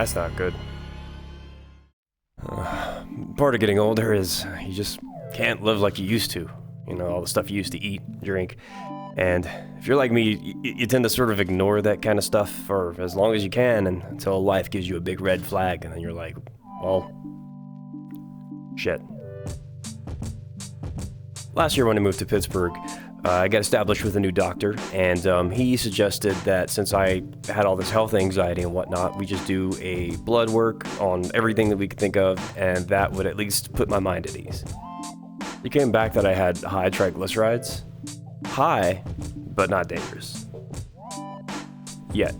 That's not good. Part of getting older is you just can't live like you used to. You know, all the stuff you used to eat, drink. And if you're like me, you tend to sort of ignore that kind of stuff for as long as you can until life gives you a big red flag, and then you're like, well, shit. Last year when I moved to Pittsburgh, I got established with a new doctor, and he suggested that since I had all this health anxiety and whatnot, we just do a blood work on everything that we could think of, and that would at least put my mind at ease. It came back that I had high triglycerides. High, but not dangerous. Yet.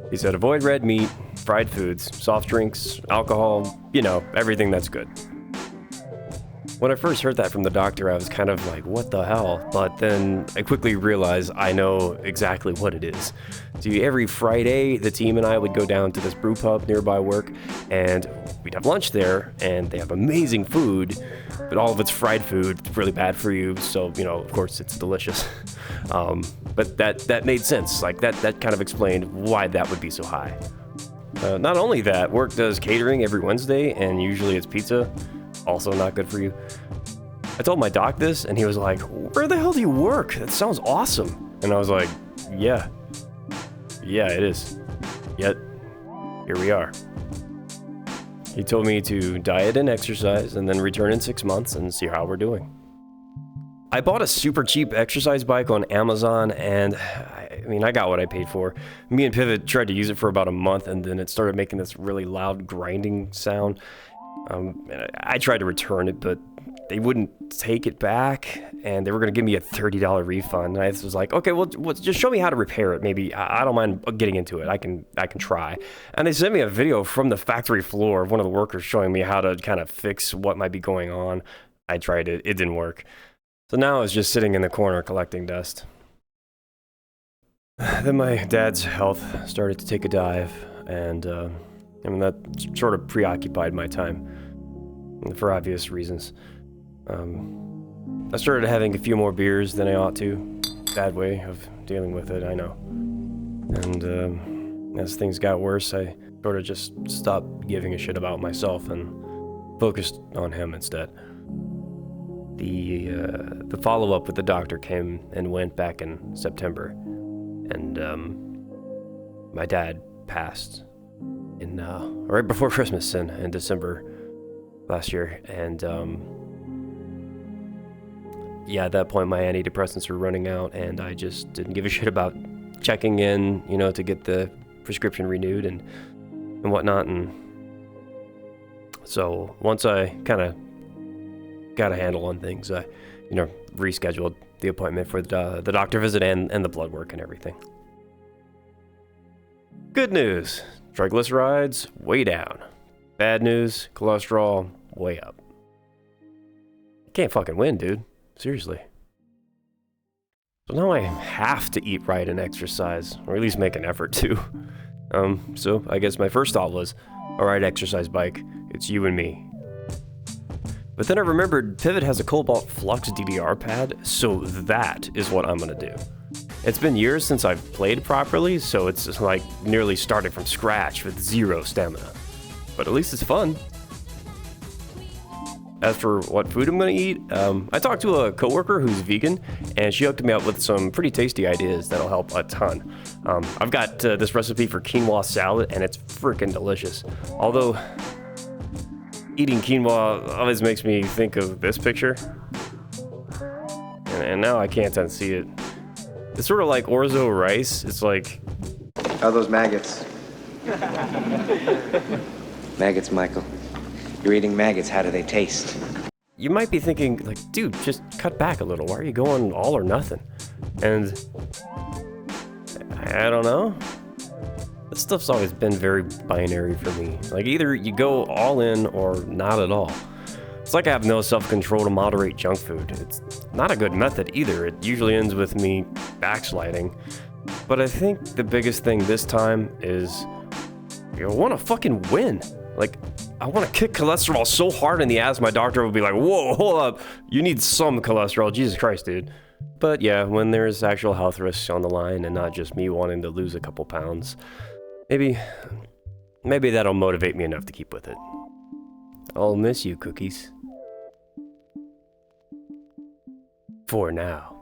He said avoid red meat, fried foods, soft drinks, alcohol, you know, everything that's good. When I first heard that from the doctor, I was kind of like, what the hell? But then I quickly realized I know exactly what it is. See, every Friday, the team and I would go down to this brew pub nearby work, and we'd have lunch there, and they have amazing food, but all of it's fried food. It's really bad for you, so, you know, of course, it's delicious. But that made sense. Like, that kind of explained why that would be so high. Not only that, work does catering every Wednesday, and usually it's pizza. Also not good for you. I told my doc this, and he was like, where the hell do you work? That sounds awesome. And I was like, yeah, it is. Yet, here we are. He told me to diet and exercise, and then return in 6 months and see how we're doing. I bought a super cheap exercise bike on Amazon, and I got what I paid for. Me and Pivot tried to use it for about a month, and then it started making this really loud grinding sound. I tried to return it, but they wouldn't take it back, and they were going to give me a $30 refund. And I was like, okay, well, just show me how to repair it. Maybe I don't mind getting into it. I can try. And they sent me a video from the factory floor of one of the workers showing me how to kind of fix what might be going on. I tried it. It didn't work. So now I was just sitting in the corner collecting dust. Then my dad's health started to take a dive, and that sort of preoccupied my time, for obvious reasons. I started having a few more beers than I ought to. Bad way of dealing with it, I know. And as things got worse, I sort of just stopped giving a shit about myself and focused on him instead. The follow-up with the doctor came and went back in September, and my dad passed in right before Christmas in December last year, and at that point my antidepressants were running out, and I just didn't give a shit about checking in, to get the prescription renewed and whatnot. And so once I kind of got a handle on things, I rescheduled the appointment for the doctor visit and the blood work and everything. Good news, triglycerides way down. Bad news, cholesterol way up. You can't fucking win, dude. Seriously. So now I have to eat right and exercise, or at least make an effort to. So I guess my first thought was, alright, exercise bike, it's you and me. But then I remembered Pivot has a Cobalt Flux DDR pad, so that is what I'm gonna do. It's been years since I've played properly, so it's like nearly starting from scratch with zero stamina. But at least it's fun. As for what food I'm gonna eat, I talked to a coworker who's vegan, and she hooked me up with some pretty tasty ideas that'll help a ton. I've got this recipe for quinoa salad, and it's freaking delicious. Although, eating quinoa always makes me think of this picture. And now I can't unsee it. It's sort of like orzo rice. It's like... How are those maggots? Maggots, Michael. You're eating maggots. How do they taste? You might be thinking, like, dude, just cut back a little. Why are you going all or nothing? And... I don't know. This stuff's always been very binary for me. Like, either you go all in or not at all. It's like I have no self-control to moderate junk food. It's not a good method either. It usually ends with me backsliding. But I think the biggest thing this time is I want to fucking win. Like, I want to kick cholesterol so hard in the ass my doctor will be like, whoa, hold up. You need some cholesterol. Jesus Christ, dude. But yeah, when there's actual health risks on the line and not just me wanting to lose a couple pounds, maybe Maybe that'll motivate me enough to keep with it. I'll miss you, Cookies. For now.